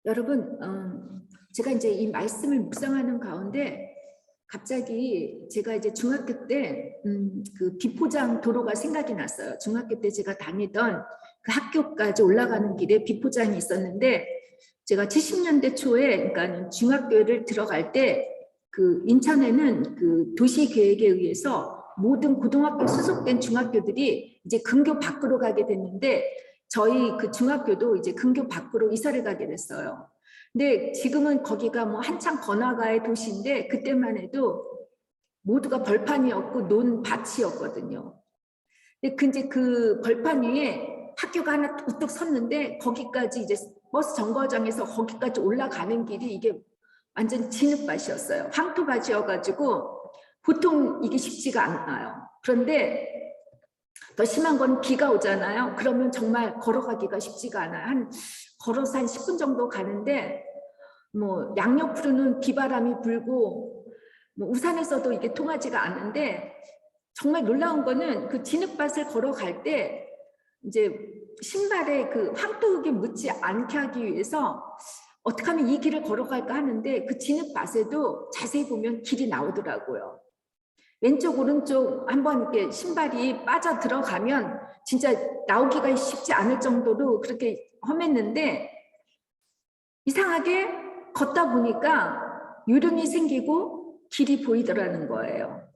여러분, 제가 이제 이 말씀을 묵상하는 가운데 갑자기 제가 이제 중학교 때 그 비포장 도로가 생각이 났어요. 중학교 때 제가 다니던 그 학교까지 올라가는 길에 비포장이 있었는데, 제가 70년대 초에, 그러니까 중학교를 들어갈 때 그 인천에는 그 도시계획에 의해서 모든 고등학교 소속된 중학교들이 이제 근교 밖으로 가게 됐는데, 저희 그 중학교도 이제 근교 밖으로 이사를 가게 됐어요. 근데 지금은 거기가 뭐 한창 번화가의 도시인데, 그때만 해도 모두가 벌판이었고 논밭이었거든요. 근데 이제 그 벌판 위에 학교가 하나 우뚝 섰는데, 거기까지 이제 버스 정거장에서 거기까지 올라가는 길이 이게 완전 진흙밭이었어요. 황토밭이어가지고 보통 이게 쉽지가 않아요. 그런데 더 심한 건 비가 오잖아요. 그러면 정말 걸어가기가 쉽지가 않아요. 걸어서 한 10분 정도 가는데, 뭐 양옆으로는 비바람이 불고 뭐 우산에서도 이게 통하지가 않는데, 정말 놀라운 거는 그 진흙밭을 걸어갈 때 이제 신발에 그 황토흙이 묻지 않게 하기 위해서 어떻게 하면 이 길을 걸어갈까 하는데, 그 진흙밭에도 자세히 보면 길이 나오더라고요. 왼쪽 오른쪽 한번 이렇게 신발이 빠져 들어가면 진짜 나오기가 쉽지 않을 정도로 그렇게 험했는데, 이상하게 걷다 보니까 요령이 생기고 길이 보이더라는 거예요.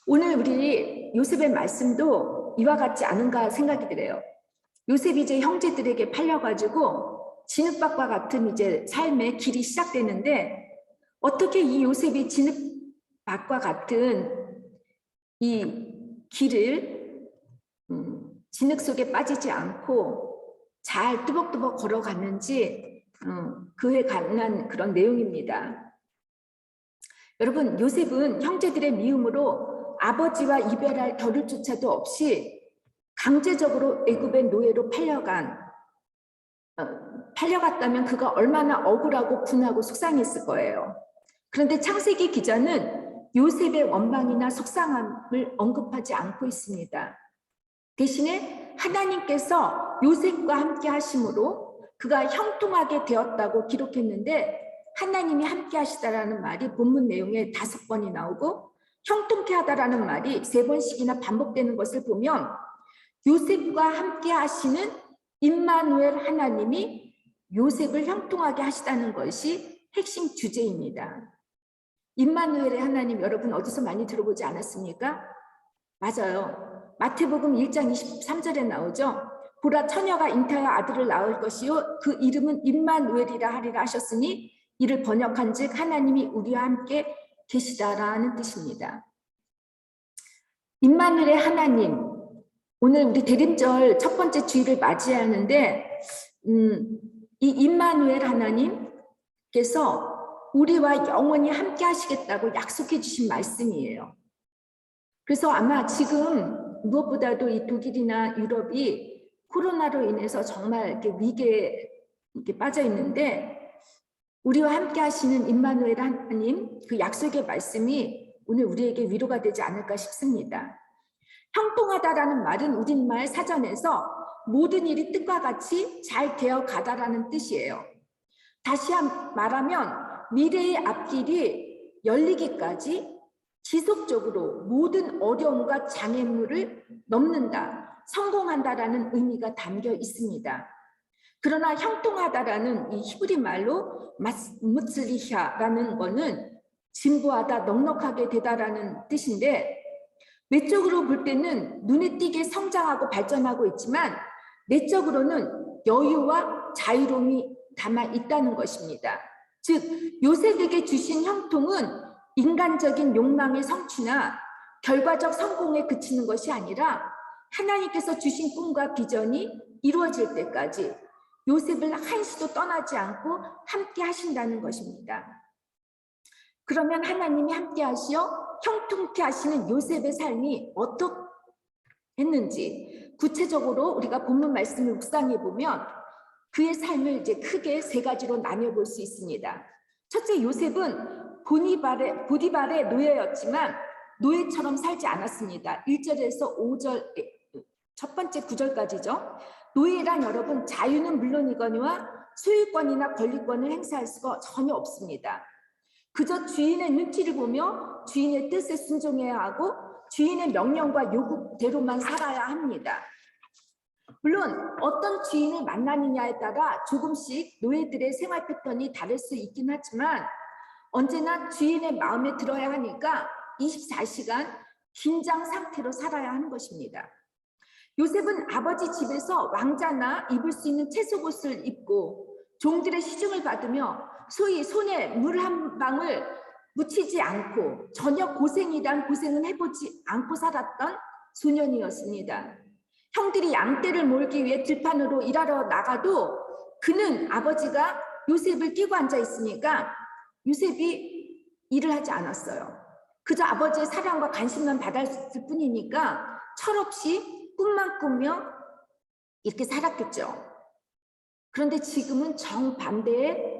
오늘 우리 요셉의 말씀도 이와 같지 않은가 생각이 들어요. 요셉이 이제 형제들에게 팔려가지고 진흙밭과 같은 이제 삶의 길이 시작되는데, 어떻게 이 요셉이 진흙밭과 같은 이 길을 진흙 속에 빠지지 않고 잘 뚜벅뚜벅 걸어갔는지 그에 관한 그런 내용입니다. 여러분, 요셉은 형제들의 미움으로 아버지와 이별할 겨를조차도 없이 강제적으로 애굽의 노예로 팔려갔다면 그가 얼마나 억울하고 분하고 속상했을 거예요. 그런데 창세기 기자는 요셉의 원망이나 속상함을 언급하지 않고 있습니다. 대신에 하나님께서 요셉과 함께 하심으로 그가 형통하게 되었다고 기록했는데, 하나님이 함께 하시다라는 말이 본문 내용에 5번이 나오고 형통케 하다라는 말이 3번씩이나 반복되는 것을 보면, 요셉과 함께 하시는 임마누엘 하나님이 요셉을 형통하게 하시다는 것이 핵심 주제입니다. 임마누엘의 하나님, 여러분 어디서 많이 들어보지 않았습니까? 맞아요. 마태복음 1장 23절에 나오죠. 보라, 처녀가 잉태하여 아들을 낳을 것이요 그 이름은 임마누엘이라 하리라 하셨으니, 이를 번역한 즉 하나님이 우리와 함께 계시다라는 뜻입니다. 임마누엘의 하나님, 오늘 우리 대림절 첫 번째 주일을 맞이하는데, 이 임마누엘 하나님께서 우리와 영원히 함께 하시겠다고 약속해 주신 말씀이에요. 그래서 아마 지금 무엇보다도 이 독일이나 유럽이 코로나로 인해서 정말 이렇게 위기에 이렇게 빠져 있는데, 우리와 함께 하시는 임마누엘 하나님 그 약속의 말씀이 오늘 우리에게 위로가 되지 않을까 싶습니다. 형통하다라는 말은 우리말 사전에서 모든 일이 뜻과 같이 잘 되어 가다라는 뜻이에요. 다시 말하면 미래의 앞길이 열리기까지 지속적으로 모든 어려움과 장애물을 넘는다, 성공한다라는 의미가 담겨 있습니다. 그러나 형통하다라는 이 히브리 말로 무츠리샤라는 거는 진보하다, 넉넉하게 되다라는 뜻인데, 외적으로 볼 때는 눈에 띄게 성장하고 발전하고 있지만 내적으로는 여유와 자유로움이 담아 있다는 것입니다. 즉, 요셉에게 주신 형통은 인간적인 욕망의 성취나 결과적 성공에 그치는 것이 아니라 하나님께서 주신 꿈과 비전이 이루어질 때까지 요셉을 한시도 떠나지 않고 함께 하신다는 것입니다. 그러면 하나님이 함께 하시어 형통케 하시는 요셉의 삶이 어떻했는지 구체적으로 우리가 본문 말씀을 묵상해 보면 그의 삶을 이제 크게 3가지로 나뉘어 볼 수 있습니다. 첫째, 요셉은 보디발의 노예였지만 노예처럼 살지 않았습니다. 1절에서 5절, 첫 번째 9절까지죠. 노예란 여러분, 자유는 물론이거니와 소유권이나 권리권을 행사할 수가 전혀 없습니다. 그저 주인의 눈치를 보며 주인의 뜻에 순종해야 하고 주인의 명령과 요구대로만 살아야 합니다. 물론 어떤 주인을 만나느냐에 따라 조금씩 노예들의 생활 패턴이 다를 수 있긴 하지만 언제나 주인의 마음에 들어야 하니까 24시간 긴장 상태로 살아야 하는 것입니다. 요셉은 아버지 집에서 왕자나 입을 수 있는 채속옷을 입고 종들의 시중을 받으며 소위 손에 물 한 방울 묻히지 않고 전혀 고생이란 고생은 해보지 않고 살았던 소년이었습니다. 형들이 양떼를 몰기 위해 들판으로 일하러 나가도 그는 아버지가 요셉을 끼고 앉아 있으니까 요셉이 일을 하지 않았어요. 그저 아버지의 사랑과 관심만 받았을 뿐이니까 철없이 꿈만 꾸며 이렇게 살았겠죠. 그런데 지금은 정반대의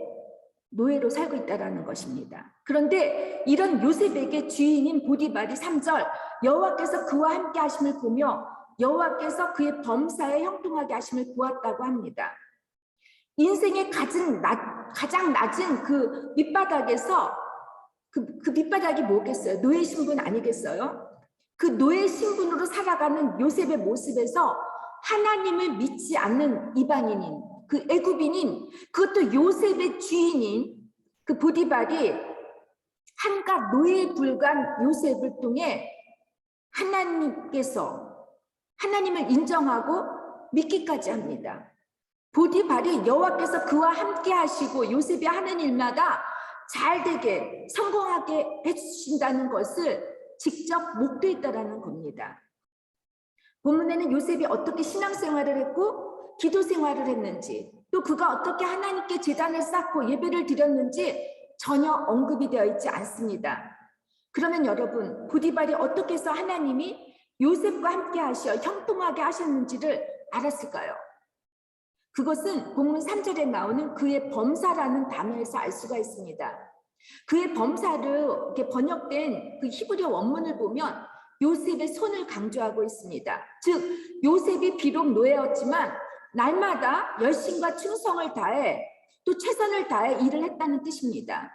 노예로 살고 있다는 것입니다. 그런데 이런 요셉에게 주인인 보디발이 3절 여호와께서 그와 함께 하심을 보며 여호와께서 그의 범사에 형통하게 하심을 보았다고 합니다. 인생의 가장 낮은 그 밑바닥에서 그 밑바닥이 뭐겠어요? 노예 신분 아니겠어요? 그 노예 신분으로 살아가는 요셉의 모습에서 하나님을 믿지 않는 이방인인 그 애굽인인 그것도 요셉의 주인인 그 보디발이 한갓 노예에 불과한 요셉을 통해 하나님을 인정하고 믿기까지 합니다. 보디발이 여호와께서 그와 함께 하시고 요셉이 하는 일마다 잘되게 성공하게 해주신다는 것을 직접 목도했다라는 겁니다. 본문에는 요셉이 어떻게 신앙생활을 했고 기도 생활을 했는지 또 그가 어떻게 하나님께 제단을 쌓고 예배를 드렸는지 전혀 언급이 되어 있지 않습니다. 그러면 여러분 보디발이 어떻게 해서 하나님이 요셉과 함께 하셔 형통하게 하셨는지를 알았을까요? 그것은 본문 3절에 나오는 그의 범사라는 단어에서 알 수가 있습니다. 그의 범사를 이렇게 번역된 그 히브리어 원문을 보면 요셉의 손을 강조하고 있습니다. 즉 요셉이 비록 노예였지만 날마다 열심과 충성을 다해 또 최선을 다해 일을 했다는 뜻입니다.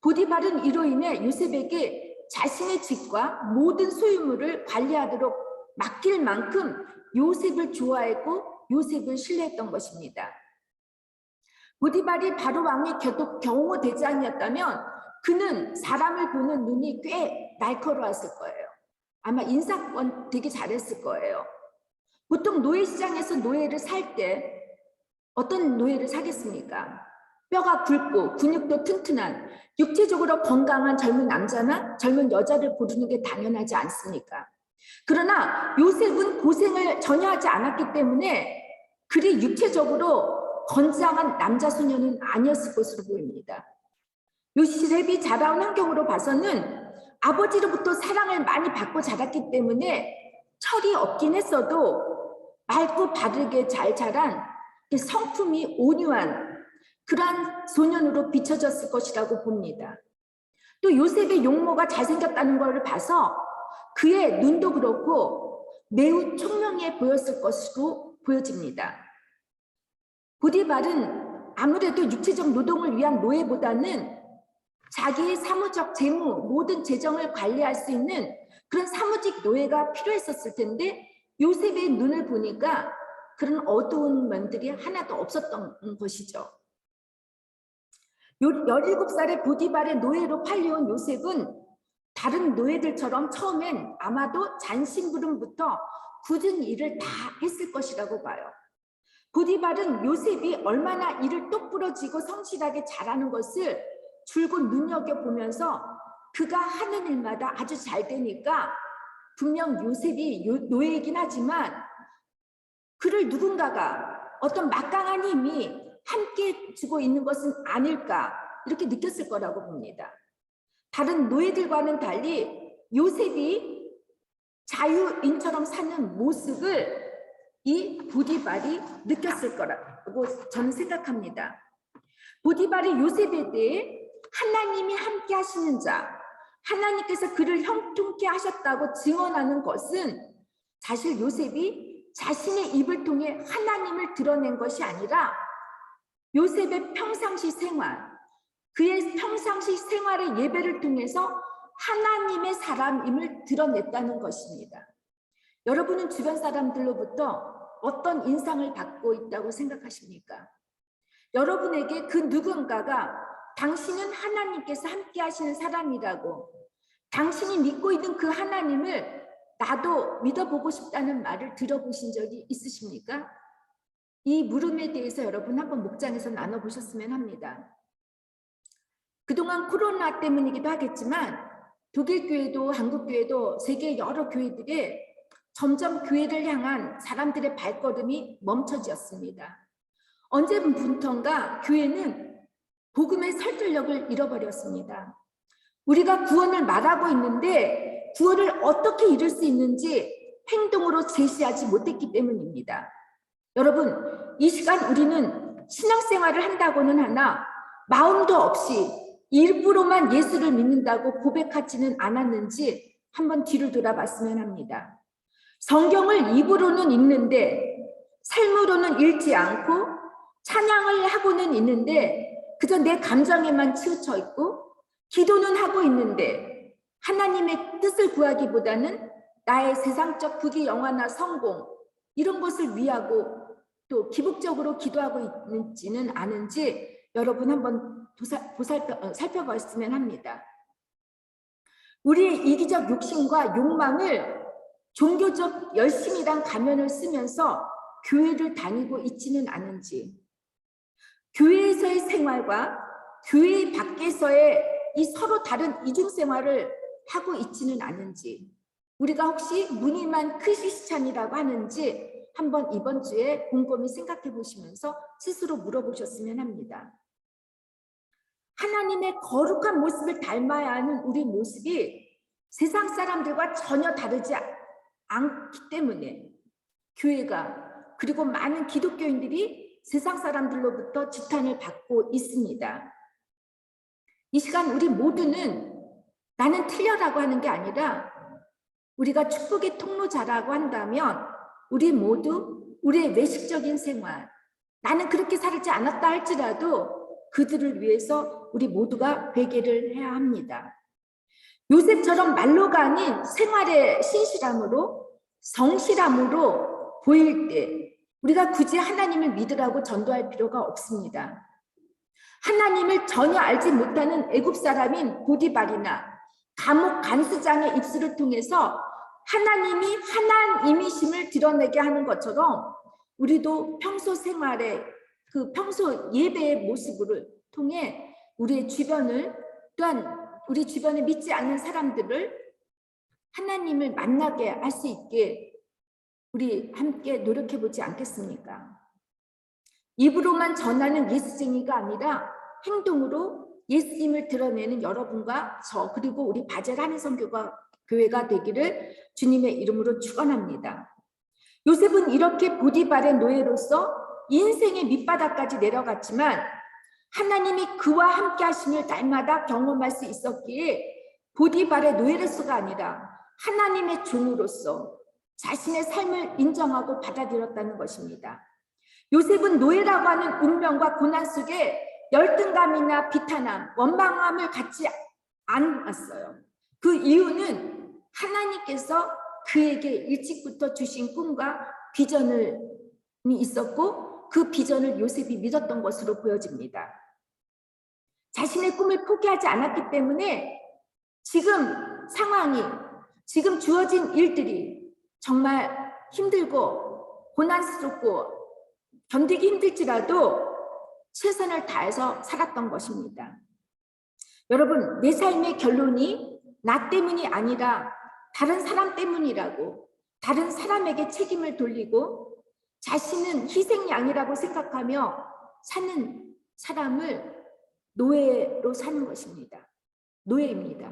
보디발은 이로 인해 요셉에게 자신의 집과 모든 소유물을 관리하도록 맡길 만큼 요셉을 좋아했고 요셉을 신뢰했던 것입니다. 보디발이 바로 왕의 경호 대장이었다면 그는 사람을 보는 눈이 꽤 날카로웠을 거예요. 아마 인사권 되게 잘했을 거예요. 보통 노예 시장에서 노예를 살 때 어떤 노예를 사겠습니까? 뼈가 굵고 근육도 튼튼한 육체적으로 건강한 젊은 남자나 젊은 여자를 고르는 게 당연하지 않습니까? 그러나 요셉은 고생을 전혀 하지 않았기 때문에 그리 육체적으로 건장한 남자 소년은 아니었을 것으로 보입니다. 요셉이 자라온 환경으로 봐서는 아버지로부터 사랑을 많이 받고 자랐기 때문에 철이 없긴 했어도 맑고 바르게 잘 자란 성품이 온유한 그러한 소년으로 비춰졌을 것이라고 봅니다. 또 요셉의 용모가 잘생겼다는 것을 봐서 그의 눈도 그렇고 매우 총명해 보였을 것으로 보여집니다. 보디발은 아무래도 육체적 노동을 위한 노예보다는 자기의 사무적 재무, 모든 재정을 관리할 수 있는 그런 사무직 노예가 필요했었을 텐데 요셉의 눈을 보니까 그런 어두운 면들이 하나도 없었던 것이죠. 17살의 보디발의 노예로 팔려온 요셉은 다른 노예들처럼 처음엔 아마도 잔심부름부터 굳은 일을 다 했을 것이라고 봐요. 보디발은 요셉이 얼마나 일을 똑부러지고 성실하게 잘하는 것을 줄곧 눈여겨보면서 그가 하는 일마다 아주 잘 되니까 분명 요셉이 노예이긴 하지만 그를 누군가가 어떤 막강한 힘이 함께 주고 있는 것은 아닐까 이렇게 느꼈을 거라고 봅니다. 다른 노예들과는 달리 요셉이 자유인처럼 사는 모습을 이 보디발이 느꼈을 거라고 저는 생각합니다. 보디발이 요셉에 대해 하나님이 함께 하시는 자, 하나님께서 그를 형통케 하셨다고 증언하는 것은 사실 요셉이 자신의 입을 통해 하나님을 드러낸 것이 아니라 요셉의 평상시 생활, 그의 평상시 생활의 예배를 통해서 하나님의 사람임을 드러냈다는 것입니다. 여러분은 주변 사람들로부터 어떤 인상을 받고 있다고 생각하십니까? 여러분에게 그 누군가가 당신은 하나님께서 함께 하시는 사람이라고, 당신이 믿고 있는 그 하나님을 나도 믿어보고 싶다는 말을 들어보신 적이 있으십니까? 이 물음에 대해서 여러분 한번 목장에서 나눠보셨으면 합니다. 그동안 코로나 때문이기도 하겠지만 독일 교회도 한국 교회도 세계 여러 교회들이 점점 교회를 향한 사람들의 발걸음이 멈춰졌습니다. 언제부턴가 교회는 복음의 설득력을 잃어버렸습니다. 우리가 구원을 말하고 있는데 구원을 어떻게 이룰 수 있는지 행동으로 제시하지 못했기 때문입니다. 여러분, 이 시간 우리는 신앙생활을 한다고는 하나 마음도 없이 일부러만 예수를 믿는다고 고백하지는 않았는지 한번 뒤를 돌아봤으면 합니다. 성경을 입으로는 읽는데 삶으로는 읽지 않고 찬양을 하고는 있는데 그저 내 감정에만 치우쳐 있고 기도는 하고 있는데 하나님의 뜻을 구하기보다는 나의 세상적 부귀 영화나 성공 이런 것을 위하고 또 기복적으로 기도하고 있는지는 아는지 여러분 한번 살펴봤으면 합니다. 우리의 이기적 욕심과 욕망을 종교적 열심이란 가면을 쓰면서 교회를 다니고 있지는 않은지, 교회에서의 생활과 교회 밖에서의 이 서로 다른 이중생활을 하고 있지는 않은지, 우리가 혹시 무늬만 크리스찬이라고 하는지 한번 이번 주에 곰곰이 생각해 보시면서 스스로 물어보셨으면 합니다. 하나님의 거룩한 모습을 닮아야 하는 우리 모습이 세상 사람들과 전혀 다르지 않기 때문에 교회가 그리고 많은 기독교인들이 세상 사람들로부터 지탄을 받고 있습니다. 이 시간 우리 모두는 나는 틀려라고 하는 게 아니라 우리가 축복의 통로자라고 한다면 우리 모두 우리의 외식적인 생활, 나는 그렇게 살지 않았다 할지라도 그들을 위해서 우리 모두가 회개를 해야 합니다. 요셉처럼 말로가 아닌 생활의 신실함으로 성실함으로 보일 때 우리가 굳이 하나님을 믿으라고 전도할 필요가 없습니다. 하나님을 전혀 알지 못하는 애굽 사람인 보디발이나 감옥 간수장의 입술을 통해서 하나님이 하나님이심을 드러내게 하는 것처럼 우리도 평소 생활의 그 평소 예배의 모습을 통해 우리의 주변을 또한 우리 주변에 믿지 않는 사람들을 하나님을 만나게 할 수 있게 우리 함께 노력해 보지 않겠습니까? 입으로만 전하는 예수쟁이가 아니라 행동으로 예수님을 드러내는 여러분과 저 그리고 우리 바젤 한인선교가 교회가 되기를 주님의 이름으로 축원합니다. 요셉은 이렇게 보디발의 노예로서 인생의 밑바닥까지 내려갔지만 하나님이 그와 함께 하심을 날마다 경험할 수 있었기에 보디발의 노예로서가 아니라 하나님의 종으로서 자신의 삶을 인정하고 받아들였다는 것입니다. 요셉은 노예라고 하는 운명과 고난 속에 열등감이나 비탄함, 원망함을 갖지 않았어요. 그 이유는 하나님께서 그에게 일찍부터 주신 꿈과 비전이 있었고 그 비전을 요셉이 믿었던 것으로 보여집니다. 자신의 꿈을 포기하지 않았기 때문에 지금 상황이, 지금 주어진 일들이 정말 힘들고 고난스럽고 견디기 힘들지라도 최선을 다해서 살았던 것입니다. 여러분, 내 삶의 결론이 나 때문이 아니라 다른 사람 때문이라고 다른 사람에게 책임을 돌리고 자신은 희생양이라고 생각하며 사는 사람을 노예로 사는 것입니다. 노예입니다.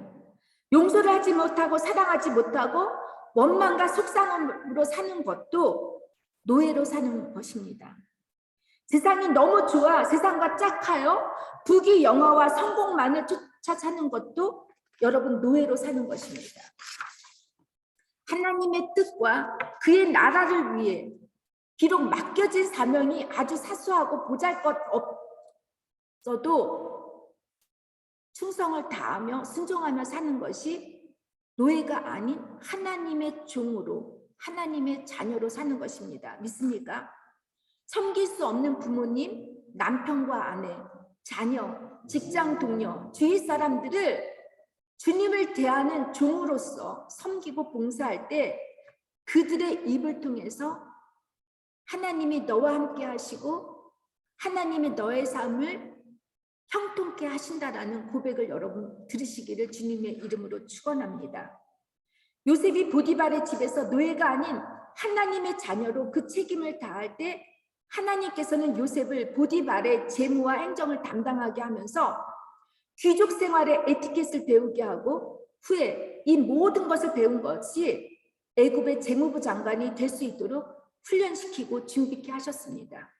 용서를 하지 못하고 사랑하지 못하고 원망과 속상함으로 사는 것도 노예로 사는 것입니다. 세상이 너무 좋아 세상과 짝하여 부귀 영화와 성공만을 쫓아 사는 것도 여러분 노예로 사는 것입니다. 하나님의 뜻과 그의 나라를 위해 비록 맡겨진 사명이 아주 사소하고 충성을 다하며 순종하며 사는 것이 노예가 아닌 하나님의 종으로, 하나님의 자녀로 사는 것입니다. 믿습니까? 섬길 수 없는 부모님, 남편과 아내, 자녀, 직장 동료, 주위 사람들을 주님을 대하는 종으로서 섬기고 봉사할 때 그들의 입을 통해서 하나님이 너와 함께 하시고 하나님이 너의 삶을 형통케 하신다라는 고백을 여러분 들으시기를 주님의 이름으로 축원합니다. 요셉이 보디발의 집에서 노예가 아닌 하나님의 자녀로 그 책임을 다할 때 하나님께서는 요셉을 보디발의 재무와 행정을 담당하게 하면서 귀족 생활의 에티켓을 배우게 하고 후에 이 모든 것을 배운 것이 애굽의 재무부 장관이 될 수 있도록 훈련시키고 준비케 하셨습니다.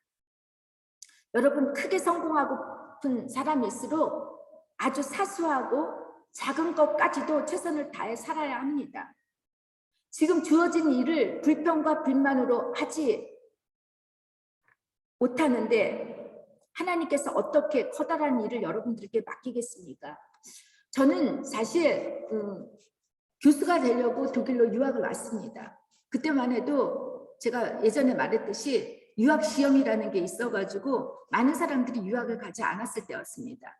여러분, 크게 성공하고픈 사람일수록 아주 사소하고 작은 것까지도 최선을 다해 살아야 합니다. 지금 주어진 일을 불평과 불만으로 하지 못하는데 하나님께서 어떻게 커다란 일을 여러분들에게 맡기겠습니까? 저는 사실 교수가 되려고 독일로 유학을 왔습니다. 그때만 해도 제가 예전에 말했듯이 유학 시험이라는 게 있어가지고 많은 사람들이 유학을 가지 않았을 때였습니다.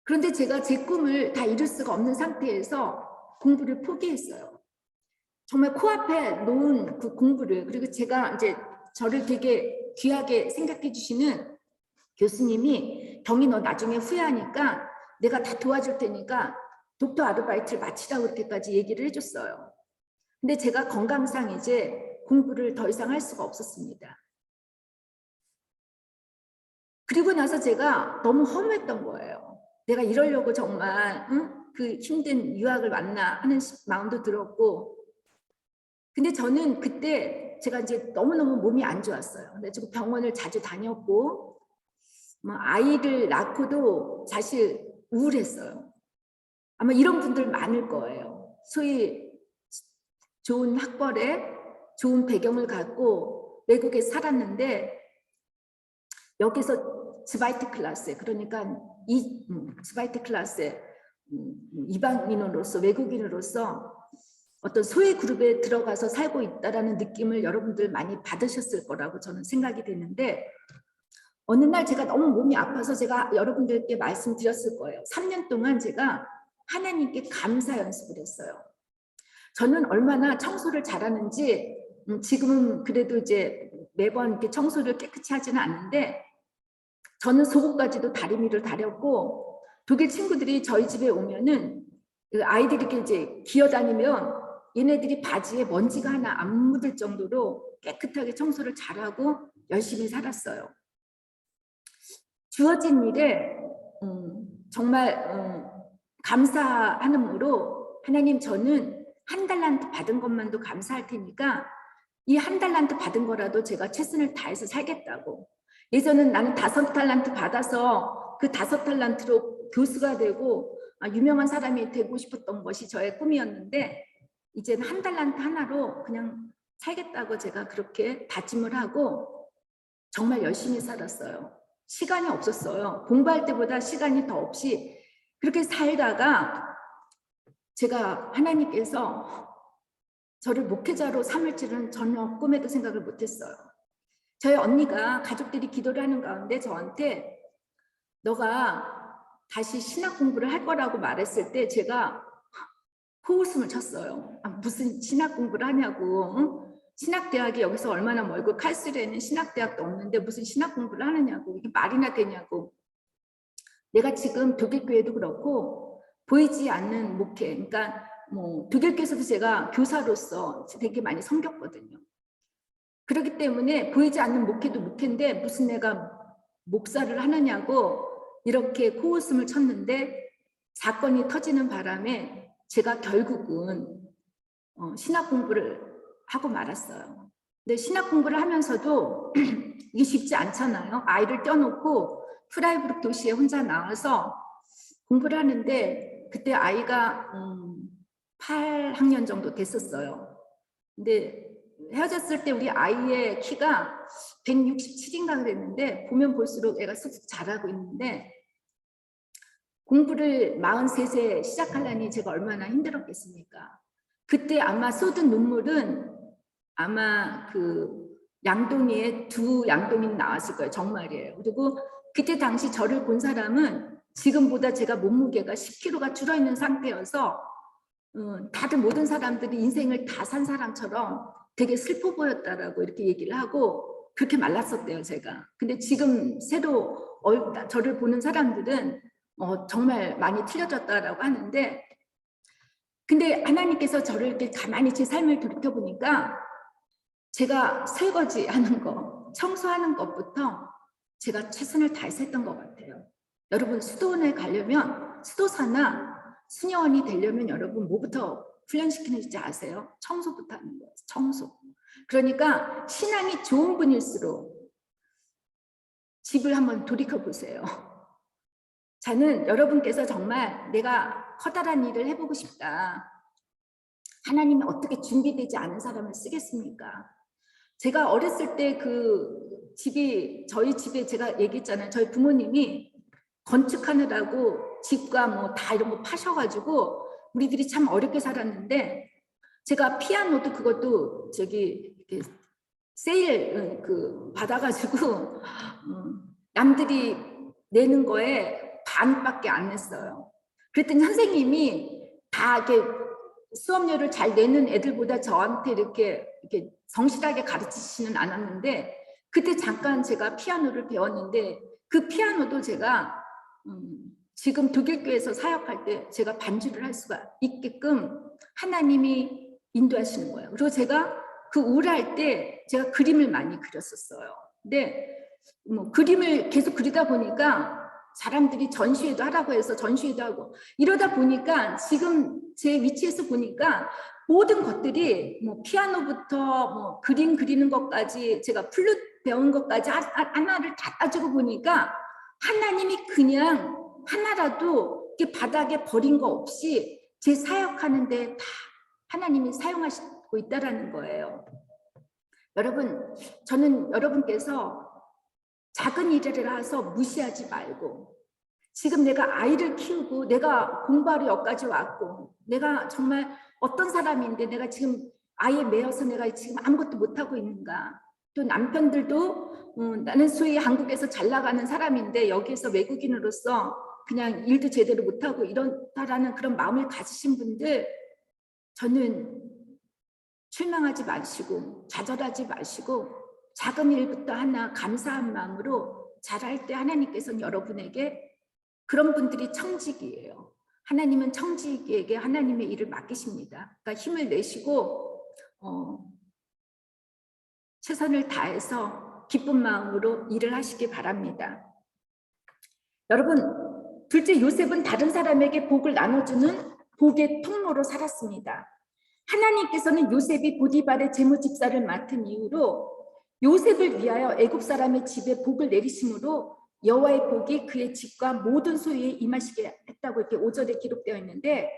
그런데 제가 제 꿈을 다 이룰 수가 없는 상태에서 공부를 포기했어요. 정말 코앞에 놓은 그 공부를, 그리고 제가 이제 저를 되게 귀하게 생각해 주시는 교수님이 경희 너 나중에 후회하니까 내가 다 도와줄 테니까 독도 아르바이트를 마치라고 그렇게까지 얘기를 해줬어요. 근데 제가 건강상 이제 공부를 더 이상 할 수가 없었습니다. 그리고 나서 제가 너무 허무했던 거예요. 내가 이러려고 정말 그 힘든 유학을 왔나 하는 마음도 들었고, 근데 저는 그때 제가 이제 너무너무 몸이 안 좋았어요. 근데 지금 병원을 자주 다녔고, 아이를 낳고도 사실 우울했어요. 아마 이런 분들 많을 거예요. 소위 좋은 학벌에 좋은 배경을 갖고 외국에 살았는데 여기서 스바이트 클래스에, 그러니까 스바이트 클래스에 이방인으로서, 외국인으로서 어떤 소외 그룹에 들어가서 살고 있다라는 느낌을 여러분들 많이 받으셨을 거라고 저는 생각이 되는데, 어느 날 제가 너무 몸이 아파서 제가 여러분들께 말씀드렸을 거예요. 3년 동안 제가 하나님께 감사 연습을 했어요. 저는 얼마나 청소를 잘하는지 지금은 그래도 이제 매번 이렇게 청소를 깨끗이 하지는 않는데, 저는 속옷까지도 다리미를 다렸고, 독일 친구들이 저희 집에 오면은 아이들이 이렇게 이제 기어다니면 얘네들이 바지에 먼지가 하나 안 묻을 정도로 깨끗하게 청소를 잘하고 열심히 살았어요. 주어진 일에 정말 감사하는으로 하나님, 저는 한 달란트 받은 것만도 감사할 테니까 이 한 달란트 받은 거라도 제가 최선을 다해서 살겠다고. 예전은 나는 5달란트 받아서 그 5달란트로 교수가 되고 유명한 사람이 되고 싶었던 것이 저의 꿈이었는데, 이제는 한 달란트 하나로 그냥 살겠다고 제가 그렇게 다짐을 하고 정말 열심히 살았어요. 시간이 없었어요. 공부할 때보다 시간이 더 없이 그렇게 살다가 제가 하나님께서 저를 목회자로 삼을 줄은 전혀 꿈에도 생각을 못했어요. 저희 언니가, 가족들이 기도를 하는 가운데 저한테 너가 다시 신학 공부를 할 거라고 말했을 때 제가 코웃음을 쳤어요. 무슨 신학 공부를 하냐고. 응? 신학대학이 여기서 얼마나 멀고 칼스루에는 신학대학도 없는데 무슨 신학 공부를 하느냐고. 이게 말이나 되냐고. 내가 지금 독일교회도 그렇고 보이지 않는 목회, 그러니까 뭐 독일교회에서도 제가 교사로서 되게 많이 섬겼거든요. 그렇기 때문에 보이지 않는 목회도 목회인데 무슨 내가 목사를 하느냐고 이렇게 코웃음을 쳤는데, 사건이 터지는 바람에 제가 결국은 신학 공부를 하고 말았어요. 근데 신학 공부를 하면서도 이게 쉽지 않잖아요. 아이를 떼어놓고 프라이브룩 도시에 혼자 나와서 공부를 하는데, 그때 아이가 8학년 정도 됐었어요. 근데 헤어졌을 때 우리 아이의 키가 167인가 그랬는데 보면 볼수록 애가 쑥쑥 자라고 있는데 공부를 43세 시작하려니 제가 얼마나 힘들었겠습니까? 그때 아마 쏟은 눈물은 아마 그 양동이에 2 양동이는 나왔을 거예요. 정말이에요. 그리고 그때 당시 저를 본 사람은 지금보다 제가 몸무게가 10kg가 줄어있는 상태여서 다들 모든 사람들이 인생을 다 산 사람처럼 되게 슬퍼 보였다라고 이렇게 얘기를 하고 그렇게 말랐었대요, 제가. 근데 지금 새로 저를 보는 사람들은 정말 많이 틀려졌다라고 하는데, 근데 하나님께서 저를 이렇게 가만히 제 삶을 돌이켜보니까 제가 설거지 하는 거, 청소하는 것부터 제가 최선을 다해서 했던 것 같아요. 여러분, 수도원에 가려면, 수도사나 수녀원이 되려면 여러분 뭐부터 훈련시키는지 아세요? 청소부터 하는 거예요. 청소. 그러니까 신앙이 좋은 분일수록 집을 한번 돌이켜보세요. 저는 여러분께서 정말 내가 커다란 일을 해보고 싶다. 하나님이 어떻게 준비되지 않은 사람을 쓰겠습니까? 제가 어렸을 때 그 집이, 저희 집에 제가 얘기했잖아요. 저희 부모님이 건축하느라고 집과 뭐 다 이런 거 파셔가지고 우리들이 참 어렵게 살았는데, 제가 피아노도 그것도 저기 이렇게 세일 받아가지고 남들이 내는 거에 반밖에 안 냈어요. 그랬더니 선생님이 다 이렇게 수업료를 잘 내는 애들보다 저한테 이렇게 성실하게 가르치지는 않았는데, 그때 잠깐 제가 피아노를 배웠는데 그 피아노도 제가 지금 독일교회에서 사역할 때 제가 반주를 할 수가 있게끔 하나님이 인도하시는 거예요. 그리고 제가 그 우울할 때 제가 그림을 많이 그렸었어요. 근데 뭐 그림을 계속 그리다 보니까 사람들이 전시회도 하라고 해서 전시회도 하고 이러다 보니까 지금 제 위치에서 보니까 모든 것들이 뭐 피아노부터 뭐 그림 그리는 것까지 제가 플룻 배운 것까지 하나를 다 따지고 보니까 하나님이 그냥 하나라도 이렇게 바닥에 버린 거 없이 제 사역하는데 다 하나님이 사용하시고 있다라는 거예요. 여러분, 저는 여러분께서 작은 일을 해서 무시하지 말고, 지금 내가 아이를 키우고 내가 공부하러 여기까지 왔고 내가 정말 어떤 사람인데 내가 지금 아이에 매여서 내가 지금 아무것도 못하고 있는가. 또 남편들도 나는 소위 한국에서 잘 나가는 사람인데 여기에서 외국인으로서 그냥 일도 제대로 못하고 이런다라는 그런 마음을 가지신 분들, 저는 실망하지 마시고 좌절하지 마시고 작은 일부터 하나 감사한 마음으로 잘할 때 하나님께서는 여러분에게, 그런 분들이 청직이에요. 하나님은 청직에게 하나님의 일을 맡기십니다. 그러니까 힘을 내시고 최선을 다해서 기쁜 마음으로 일을 하시기 바랍니다. 여러분, 둘째 요셉은 다른 사람에게 복을 나눠주는 복의 통로로 살았습니다. 하나님께서는 요셉이 보디발의 재무집사를 맡은 이후로 요셉을 위하여 애굽 사람의 집에 복을 내리심으로 여호와의 복이 그의 집과 모든 소유에 임하시게 했다고 이렇게 5절에 기록되어 있는데,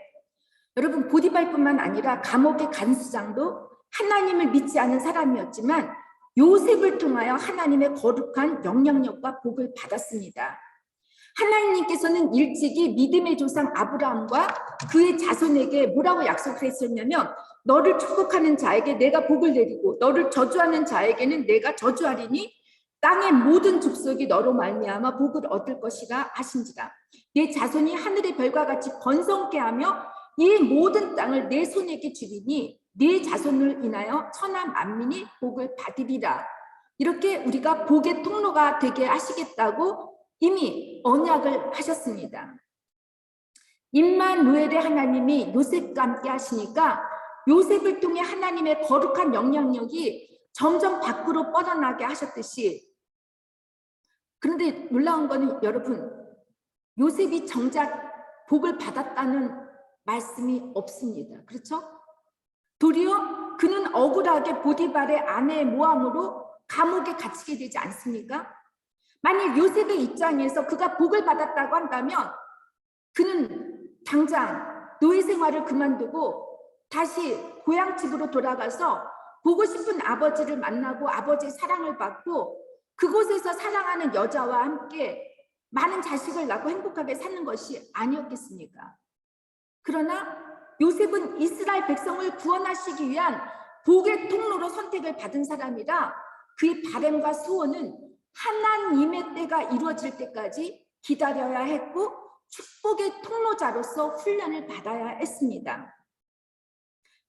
여러분, 보디발뿐만 아니라 감옥의 간수장도 하나님을 믿지 않은 사람이었지만 요셉을 통하여 하나님의 거룩한 영향력과 복을 받았습니다. 하나님께서는 일찍이 믿음의 조상 아브라함과 그의 자손에게 뭐라고 약속을 했었냐면, 너를 축복하는 자에게 내가 복을 내리고 너를 저주하는 자에게는 내가 저주하리니 땅의 모든 족속이 너로 말미암아 복을 얻을 것이라 하신지라. 내 자손이 하늘의 별과 같이 번성케 하며 이 모든 땅을 내 손에게 주리니 네 자손을 인하여 천하 만민이 복을 받으리라. 이렇게 우리가 복의 통로가 되게 하시겠다고 이미 언약을 하셨습니다. 임마누엘의 하나님이 요셉과 함께 하시니까 요셉을 통해 하나님의 거룩한 영향력이 점점 밖으로 뻗어나게 하셨듯이, 그런데 놀라운 거는 여러분, 요셉이 정작 복을 받았다는 말씀이 없습니다. 그렇죠? 도리어 그는 억울하게 보디발의 아내의 모함으로 감옥에 갇히게 되지 않습니까? 만일 요셉의 입장에서 그가 복을 받았다고 한다면 그는 당장 노예 생활을 그만두고 다시 고향집으로 돌아가서 보고 싶은 아버지를 만나고 아버지의 사랑을 받고 그곳에서 사랑하는 여자와 함께 많은 자식을 낳고 행복하게 사는 것이 아니었겠습니까? 그러나 요셉은 이스라엘 백성을 구원하시기 위한 복의 통로로 선택을 받은 사람이라 그의 바람과 소원은 하나님의 때가 이루어질 때까지 기다려야 했고 축복의 통로자로서 훈련을 받아야 했습니다.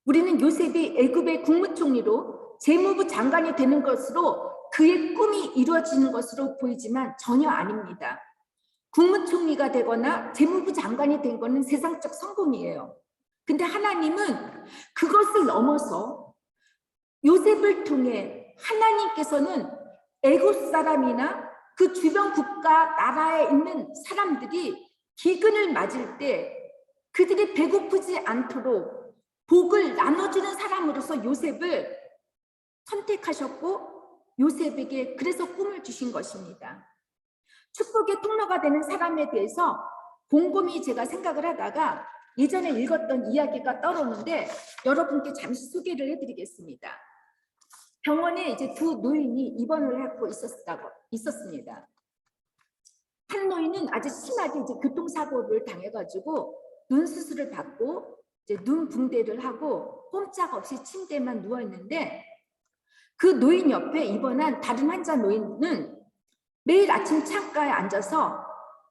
우리는 요셉이 애굽의 국무총리로 재무부 장관이 되는 것으로 그의 꿈이 이루어지는 것으로 보이지만 전혀 아닙니다. 국무총리가 되거나 재무부 장관이 된 것은 세상적 성공이에요. 근데 하나님은 그것을 넘어서 요셉을 통해 하나님께서는 애굽 사람이나 그 주변 국가 나라에 있는 사람들이 기근을 맞을 때 그들이 배고프지 않도록 복을 나눠주는 사람으로서 요셉을 선택하셨고 요셉에게 그래서 꿈을 주신 것입니다. 축복의 통로가 되는 사람에 대해서 곰곰이 제가 생각을 하다가 예전에 읽었던 이야기가 떠오르는데 여러분께 잠시 소개를 해드리겠습니다. 병원에 이제 두 노인이 입원을 하고 있었습니다. 한 노인은 아주 심하게 이제 교통사고를 당해가지고 눈 수술을 받고 이제 눈 붕대를 하고 꼼짝없이 침대에만 누워 있는데 그 노인 옆에 입원한 다른 환자 노인은 매일 아침 창가에 앉아서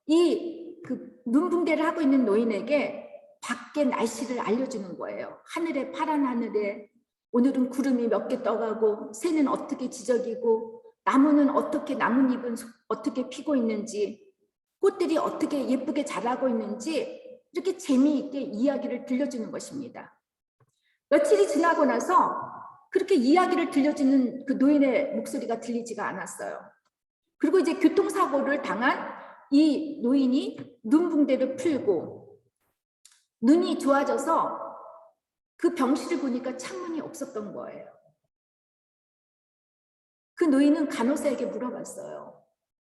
이 그 눈붕대를 하고 있는 노인에게 밖에 날씨를 알려주는 거예요. 하늘에 파란 하늘에 오늘은 구름이 몇 개 떠가고 새는 어떻게 지저귀고 나무는 어떻게 나뭇잎은 어떻게 피고 있는지 꽃들이 어떻게 예쁘게 자라고 있는지 이렇게 재미있게 이야기를 들려주는 것입니다. 며칠이 지나고 나서 그렇게 이야기를 들려주는 그 노인의 목소리가 들리지가 않았어요. 그리고 이제 교통사고를 당한 이 노인이 눈붕대를 풀고 눈이 좋아져서 그 병실을 보니까 창문이 없었던 거예요. 그 노인은 간호사에게 물어봤어요.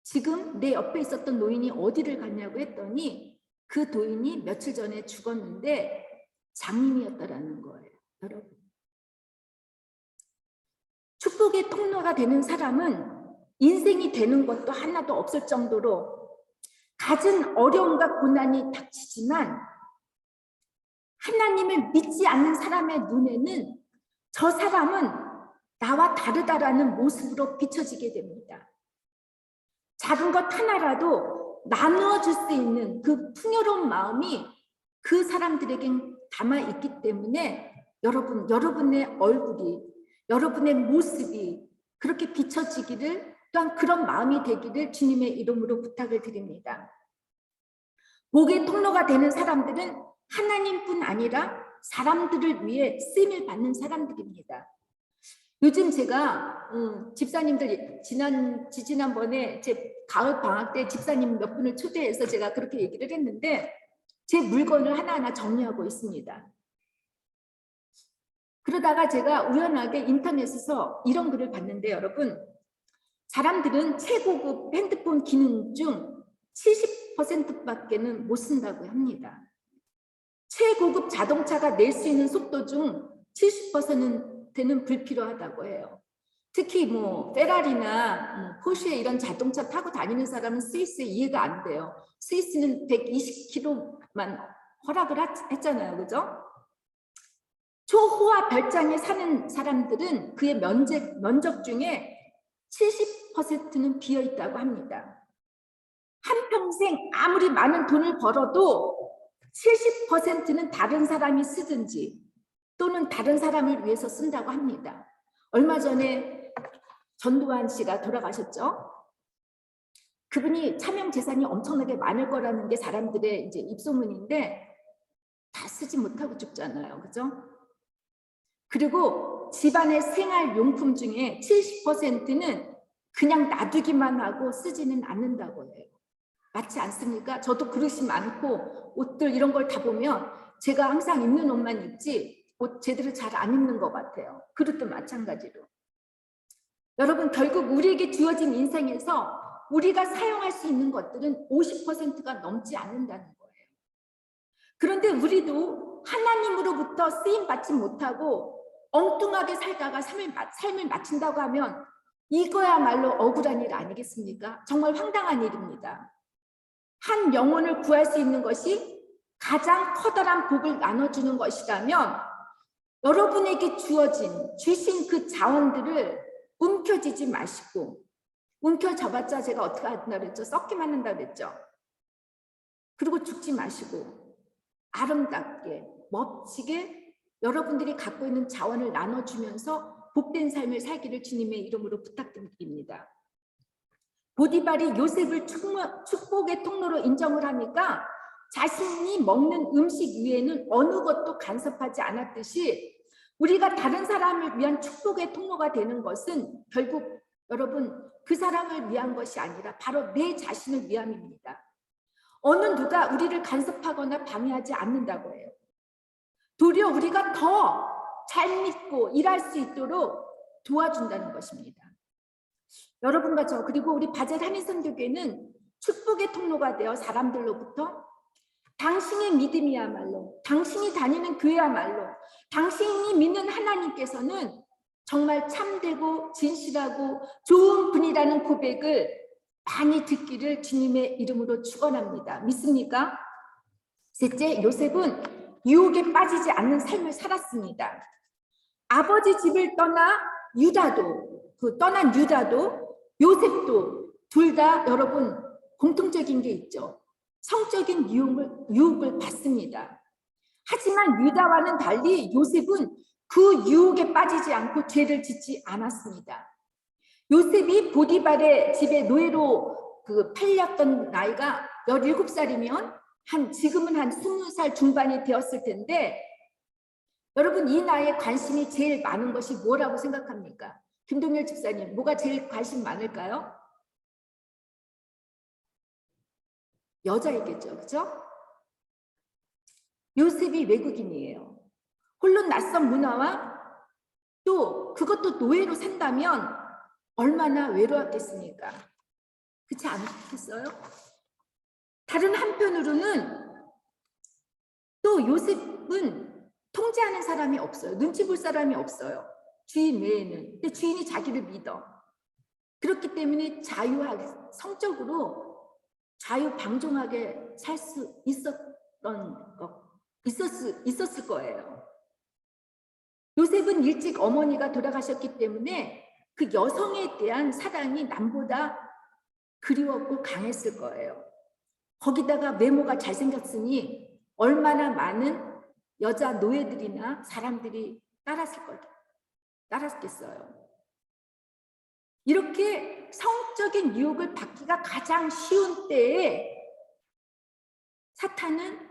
지금 내 옆에 있었던 노인이 어디를 갔냐고 했더니 그 노인이 며칠 전에 죽었는데 장님이었다라는 거예요. 여러분. 축복의 통로가 되는 사람은 인생이 되는 것도 하나도 없을 정도로 갖은 어려움과 고난이 닥치지만 하나님을 믿지 않는 사람의 눈에는 저 사람은 나와 다르다라는 모습으로 비춰지게 됩니다. 작은 것 하나라도 나누어 줄 수 있는 그 풍요로운 마음이 그 사람들에겐 담아 있기 때문에 여러분의 얼굴이 여러분의 모습이 그렇게 비춰지기를 또한 그런 마음이 되기를 주님의 이름으로 부탁을 드립니다. 복의 통로가 되는 사람들은 하나님뿐 아니라 사람들을 위해 쓰임을 받는 사람들입니다. 요즘 제가 집사님들 지난번에 제 가을 방학 때 집사님 몇 분을 초대해서 제가 그렇게 얘기를 했는데 제 물건을 하나하나 정리하고 있습니다. 그러다가 제가 우연하게 인터넷에서 이런 글을 봤는데 여러분, 사람들은 최고급 핸드폰 기능 중 70%밖에는 못 쓴다고 합니다. 최고급 자동차가 낼 수 있는 속도 중 70%는 불필요하다고 해요. 특히 뭐 페라리나 포르쉐 이런 자동차 타고 다니는 사람은 스위스에 이해가 안 돼요. 스위스는 120km만 허락을 했잖아요. 그죠? 초호화 별장에 사는 사람들은 그의 면적 중에 70%는 비어 있다고 합니다. 한평생 아무리 많은 돈을 벌어도 70%는 다른 사람이 쓰든지 또는 다른 사람을 위해서 쓴다고 합니다. 얼마 전에 전두환 씨가 돌아가셨죠? 그분이 차명 재산이 엄청나게 많을 거라는 게 사람들의 이제 입소문인데 다 쓰지 못하고 죽잖아요. 그죠? 그리고 집안의 생활용품 중에 70%는 그냥 놔두기만 하고 쓰지는 않는다고 해요. 맞지 않습니까? 저도 그릇이 많고 옷들 이런 걸 다 보면 제가 항상 입는 옷만 입지 옷 제대로 잘 안 입는 것 같아요. 그릇도 마찬가지로. 여러분, 결국 우리에게 주어진 인생에서 우리가 사용할 수 있는 것들은 50%가 넘지 않는다는 거예요. 그런데 우리도 하나님으로부터 쓰임받지 못하고 엉뚱하게 살다가 삶을 마친다고 하면 이거야말로 억울한 일 아니겠습니까? 정말 황당한 일입니다. 한 영혼을 구할 수 있는 것이 가장 커다란 복을 나눠주는 것이라면 여러분에게 주신 그 자원들을 움켜쥐지 마시고, 움켜잡았자 제가 어떻게 한다 그랬죠? 썩기만 한다 그랬죠? 그리고 죽지 마시고 아름답게 멋지게 여러분들이 갖고 있는 자원을 나눠주면서 복된 삶을 살기를 주님의 이름으로 부탁드립니다. 보디발이 요셉을 축복의 통로로 인정을 하니까 자신이 먹는 음식 위에는 어느 것도 간섭하지 않았듯이 우리가 다른 사람을 위한 축복의 통로가 되는 것은 결국 여러분 그 사람을 위한 것이 아니라 바로 내 자신을 위함입니다. 어느 누가 우리를 간섭하거나 방해하지 않는다고 해요. 도리어 우리가 더 잘 믿고 일할 수 있도록 도와준다는 것입니다. 여러분과 저 그리고 우리 바젤 한인선교회는 축복의 통로가 되어 사람들로부터 당신의 믿음이야말로, 당신이 다니는 교회야말로, 당신이 믿는 하나님께서는 정말 참되고 진실하고 좋은 분이라는 고백을 많이 듣기를 주님의 이름으로 축원합니다. 믿습니까? 셋째, 요셉은 유혹에 빠지지 않는 삶을 살았습니다. 아버지 집을 떠난 유다도, 요셉도 둘 다 여러분 공통적인 게 있죠. 성적인 유혹을 받습니다. 하지만 유다와는 달리 요셉은 그 유혹에 빠지지 않고 죄를 짓지 않았습니다. 요셉이 보디발의 집에 노예로 팔렸던 나이가 17살이면 지금은 한 20살 중반이 되었을 텐데 여러분 이 나이에 관심이 제일 많은 것이 뭐라고 생각합니까? 김동열 집사님, 뭐가 제일 관심 많을까요? 여자이겠죠, 그렇죠? 요셉이 외국인이에요. 홀로 낯선 문화와 또 그것도 노예로 산다면 얼마나 외로웠겠습니까? 그렇지 않겠어요? 다른 한편으로는 또 요셉은 통제하는 사람이 없어요. 눈치 볼 사람이 없어요. 주인 외에는. 근데 주인이 자기를 믿어. 그렇기 때문에 성적으로 자유방종하게 살 수 있었을 거예요. 요셉은 일찍 어머니가 돌아가셨기 때문에 그 여성에 대한 사랑이 남보다 그리웠고 강했을 거예요. 거기다가 외모가 잘생겼으니 얼마나 많은 여자 노예들이나 사람들이 따랐겠어요. 이렇게 성적인 유혹을 받기가 가장 쉬운 때에 사탄은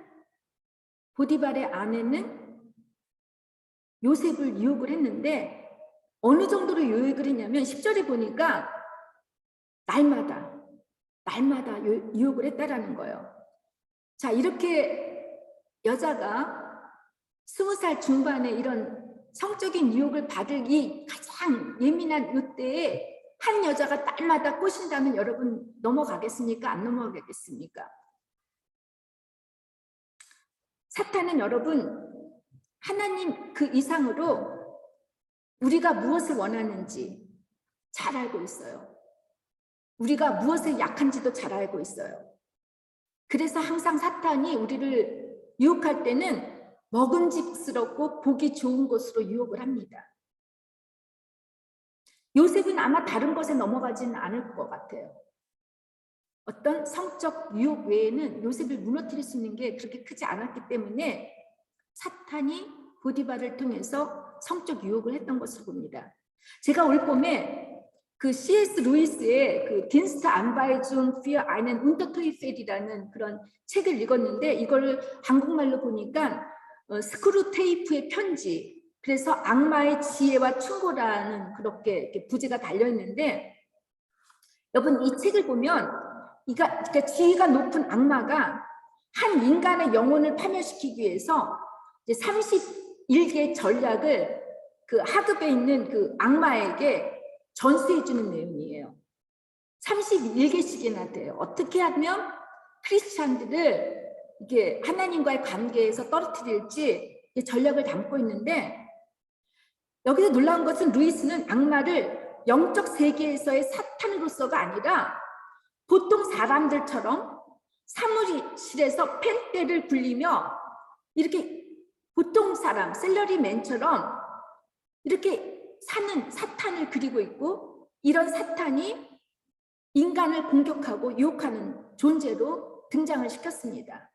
보디발의 아내는 요셉을 유혹을 했는데 어느 정도로 유혹을 했냐면 10절에 보니까 날마다 유혹을 했다라는 거예요. 자, 이렇게 여자가 20살 중반에 이런 성적인 유혹을 받을 이 가장 예민한 이때에 한 여자가 날마다 꼬신다면 여러분 넘어가겠습니까? 안 넘어가겠습니까? 사탄은 여러분 하나님 그 이상으로 우리가 무엇을 원하는지 잘 알고 있어요. 우리가 무엇에 약한지도 잘 알고 있어요. 그래서 항상 사탄이 우리를 유혹할 때는 먹음직스럽고 보기 좋은 것으로 유혹을 합니다. 요셉은 아마 다른 것에 넘어가지는 않을 것 같아요. 어떤 성적 유혹 외에는 요셉을 무너뜨릴 수 있는 게 그렇게 크지 않았기 때문에 사탄이 보디발을 통해서 성적 유혹을 했던 것으로 봅니다. 제가 올 봄에 그 C.S. 루이스의 그 딘스트 안바이중 für einen Unterteufel 그런 책을 읽었는데 이걸 한국말로 보니까 스크루 테이프의 편지, 그래서 악마의 지혜와 충고라는 그렇게 부제가 달려 있는데 여러분 이 책을 보면 그러니까 지위가 높은 악마가 한 인간의 영혼을 파멸시키기 위해서 이제 31개의 전략을 그 하급에 있는 그 악마에게 전수해 주는 내용이에요. 31개씩이나 돼요. 어떻게 하면 크리스찬들을 이게 하나님과의 관계에서 떨어뜨릴지 전략을 담고 있는데 여기서 놀라운 것은 루이스는 악마를 영적 세계에서의 사탄으로서가 아니라 보통 사람들처럼 사무실에서 펜대를 굴리며 이렇게 보통 사람, 셀러리맨처럼 이렇게 사는 사탄을 그리고 있고, 이런 사탄이 인간을 공격하고 유혹하는 존재로 등장을 시켰습니다.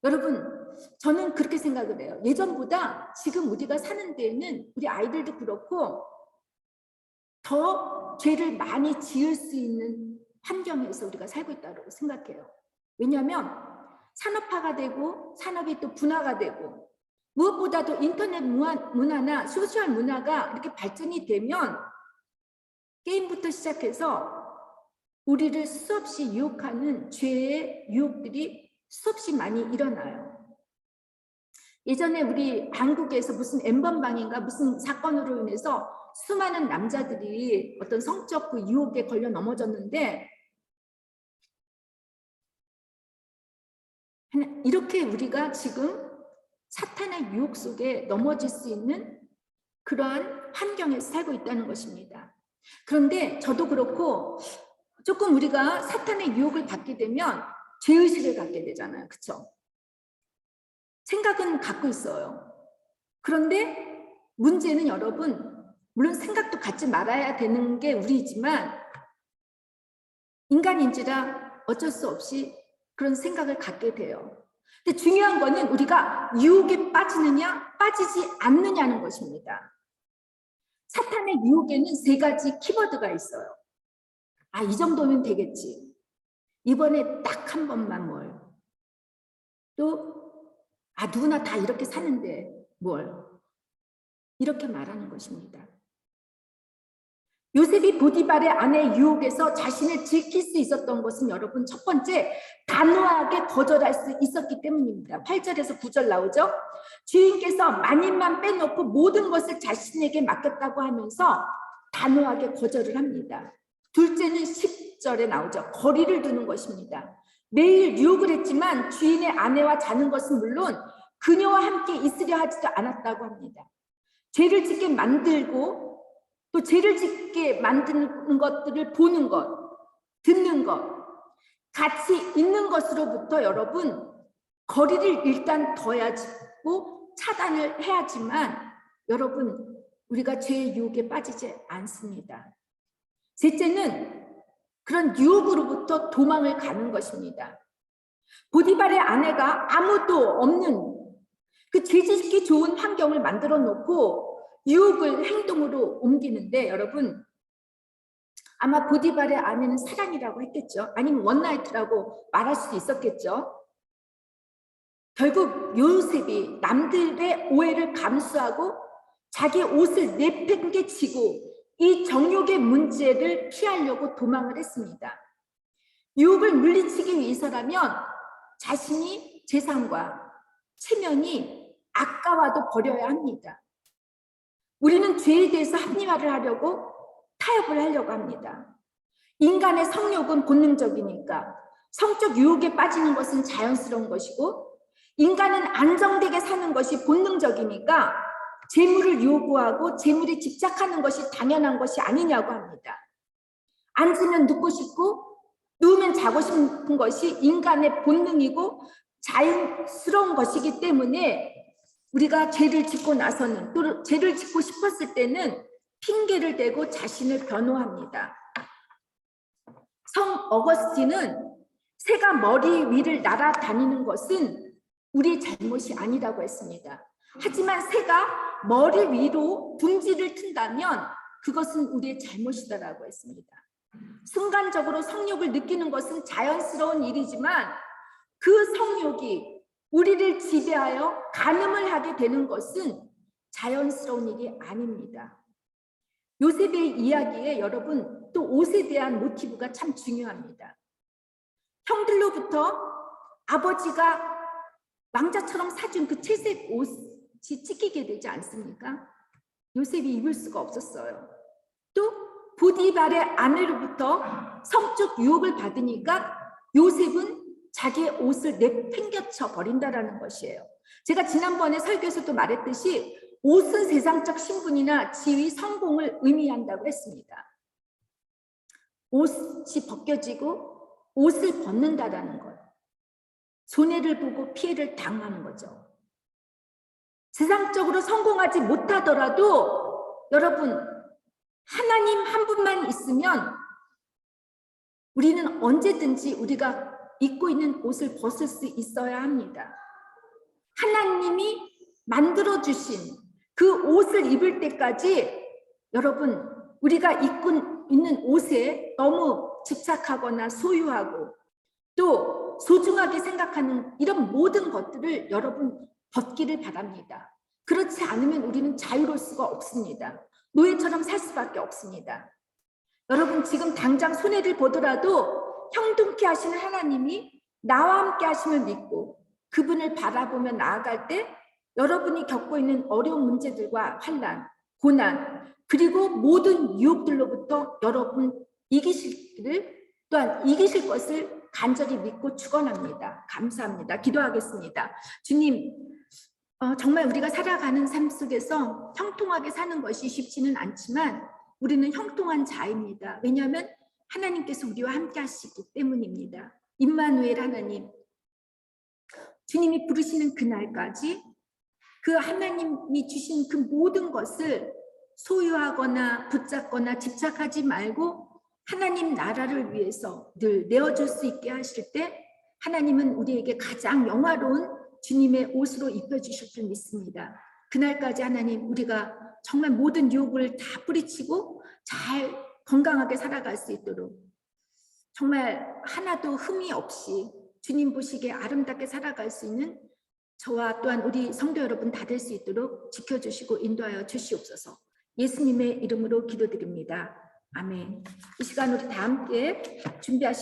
여러분, 저는 그렇게 생각을 해요. 예전보다 지금 우리가 사는 데에는 우리 아이들도 그렇고 더 죄를 많이 지을 수 있는 환경에서 우리가 살고 있다고 생각해요. 왜냐하면 산업화가 되고 산업이 또 분화가 되고, 무엇보다도 인터넷 문화나 소셜 문화가 이렇게 발전이 되면 게임부터 시작해서 우리를 수없이 유혹하는 죄의 유혹들이 수없이 많이 일어나요. 예전에 우리 한국에서 무슨 엠번방인가 무슨 사건으로 인해서 수많은 남자들이 어떤 성적 그 유혹에 걸려 넘어졌는데, 이렇게 우리가 지금 사탄의 유혹 속에 넘어질 수 있는 그러한 환경에서 살고 있다는 것입니다. 그런데 저도 그렇고 조금 우리가 사탄의 유혹을 받게 되면 죄의식을 갖게 되잖아요. 그렇죠? 생각은 갖고 있어요. 그런데 문제는 여러분, 물론 생각도 갖지 말아야 되는 게 우리지만 인간인지라 어쩔 수 없이 그런 생각을 갖게 돼요. 근데 중요한 거는 우리가 유혹에 빠지느냐 빠지지 않느냐는 것입니다. 사탄의 유혹에는 3가지 키워드가 있어요. 아, 이 정도면 되겠지. 이번에 딱 한 번만 뭘. 또 아, 누구나 다 이렇게 사는데 뭘. 이렇게 말하는 것입니다. 요셉이 보디발의 아내의 유혹에서 자신을 지킬 수 있었던 것은 여러분, 첫 번째, 단호하게 거절할 수 있었기 때문입니다. 8절에서 9절 나오죠. 주인께서 만인만 빼놓고 모든 것을 자신에게 맡겼다고 하면서 단호하게 거절을 합니다. 둘째는 10절에 나오죠. 거리를 두는 것입니다. 매일 유혹을 했지만 주인의 아내와 자는 것은 물론 그녀와 함께 있으려 하지도 않았다고 합니다. 죄를 짓게 만들고 또 죄를 짓게 만드는 것들을 보는 것, 듣는 것, 같이 있는 것으로부터 여러분, 거리를 일단 둬야지고 차단을 해야지만 여러분, 우리가 죄의 유혹에 빠지지 않습니다. 셋째는 그런 유혹으로부터 도망을 가는 것입니다. 보디발의 아내가 아무도 없는 그 죄짓기 좋은 환경을 만들어 놓고 유혹을 행동으로 옮기는데, 여러분, 아마 보디발의 아내는 사랑이라고 했겠죠. 아니면 원나이트라고 말할 수도 있었겠죠. 결국 요셉이 남들의 오해를 감수하고 자기 옷을 내팽개치고 이 정욕의 문제를 피하려고 도망을 했습니다. 유혹을 물리치기 위해서라면 자신이 재산과 체면이 아까워도 버려야 합니다. 우리는 죄에 대해서 합리화를 하려고 타협을 하려고 합니다. 인간의 성욕은 본능적이니까 성적 유혹에 빠지는 것은 자연스러운 것이고, 인간은 안정되게 사는 것이 본능적이니까 재물을 요구하고 재물에 집착하는 것이 당연한 것이 아니냐고 합니다. 앉으면 눕고 싶고 누우면 자고 싶은 것이 인간의 본능이고 자연스러운 것이기 때문에 우리가 죄를 짓고 나서는, 또 죄를 짓고 싶었을 때는 핑계를 대고 자신을 변호합니다. 성 어거스틴은 새가 머리 위를 날아다니는 것은 우리의 잘못이 아니라고 했습니다. 하지만 새가 머리 위로 둥지를 튼다면 그것은 우리의 잘못이다라고 했습니다. 순간적으로 성욕을 느끼는 것은 자연스러운 일이지만 그 성욕이 우리를 지배하여 간음을 하게 되는 것은 자연스러운 일이 아닙니다. 요셉의 이야기에 여러분, 또 옷에 대한 모티브가 참 중요합니다. 형들로부터 아버지가 왕자처럼 사준 그 채색 옷이 찢기게 되지 않습니까? 요셉이 입을 수가 없었어요. 또 보디발의 아내로부터 성적 유혹을 받으니까 요셉은 자기의 옷을 내팽개쳐 버린다라는 것이에요. 제가 지난번에 설교에서도 말했듯이 옷은 세상적 신분이나 지위, 성공을 의미한다고 했습니다. 옷이 벗겨지고 옷을 벗는다라는 것. 손해를 보고 피해를 당하는 거죠. 세상적으로 성공하지 못하더라도 여러분, 하나님 한 분만 있으면 우리는 언제든지 우리가 입고 있는 옷을 벗을 수 있어야 합니다. 하나님이 만들어주신 그 옷을 입을 때까지 여러분, 우리가 입고 있는 옷에 너무 집착하거나 소유하고 또 소중하게 생각하는 이런 모든 것들을 여러분 벗기를 바랍니다. 그렇지 않으면 우리는 자유로울 수가 없습니다. 노예처럼 살 수밖에 없습니다. 여러분, 지금 당장 손해를 보더라도 형통케 하시는 하나님이 나와 함께 하심을 믿고 그분을 바라보며 나아갈 때 여러분이 겪고 있는 어려운 문제들과 환난, 고난, 그리고 모든 유혹들로부터 여러분 이기시기를, 또한 이기실 것을 간절히 믿고 축원합니다. 감사합니다. 기도하겠습니다. 주님, 정말 우리가 살아가는 삶 속에서 형통하게 사는 것이 쉽지는 않지만 우리는 형통한 자입니다. 왜냐하면 하나님께서 우리와 함께 하시기 때문입니다. 임마누엘 하나님, 주님이 부르시는 그날까지 그 하나님이 주신 그 모든 것을 소유하거나 붙잡거나 집착하지 말고 하나님 나라를 위해서 늘 내어줄 수 있게 하실 때 하나님은 우리에게 가장 영화로운 주님의 옷으로 입혀주실 줄 믿습니다. 그날까지 하나님, 우리가 정말 모든 유혹을 다 뿌리치고 잘 건강하게 살아갈 수 있도록 정말 하나도 흠이 없이 주님 보시기에 아름답게 살아갈 수 있는 저와 또한 우리 성도 여러분 다 될 수 있도록 지켜주시고 인도하여 주시옵소서. 예수님의 이름으로 기도드립니다. 아멘. 이 시간 우리 다 함께 준비하시